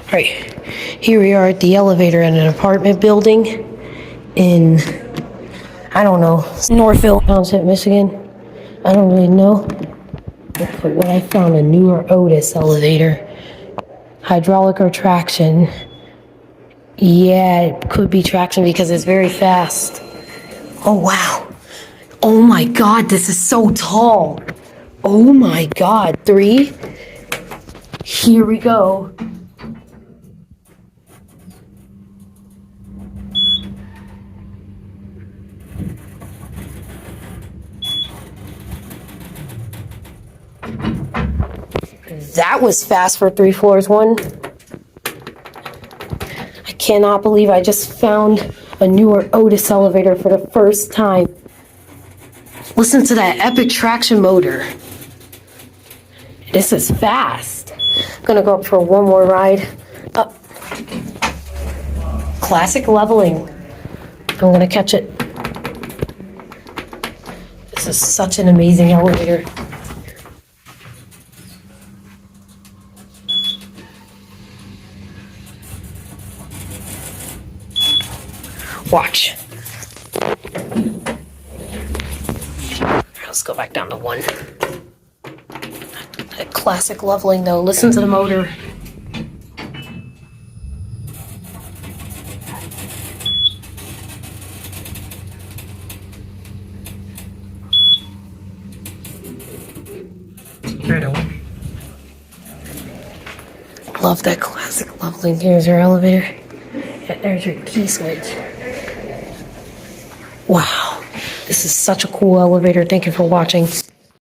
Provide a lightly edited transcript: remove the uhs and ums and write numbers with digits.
Alright, here we are at the elevator in an apartment building in, I don't know, Northville Township, Michigan. I don't really know. But what I found, a newer Otis elevator. Hydraulic or traction. Yeah, it could be traction because it's very fast. Oh, wow. Oh my God, this is so tall. Oh my God, 3. Here we go. That was fast for 3 floors, 1. I cannot believe I just found a newer Otis elevator for the first time. Listen to that epic traction motor. This is fast. I'm gonna go up for one more ride. Up. Classic leveling. I'm gonna catch it. This is such an amazing elevator. Watch. Let's go back down to 1. That classic leveling though. Listen to the motor. Love that classic leveling. Here's your elevator. Yeah, there's your key switch. Wow, this is such a cool elevator. Thank you for watching.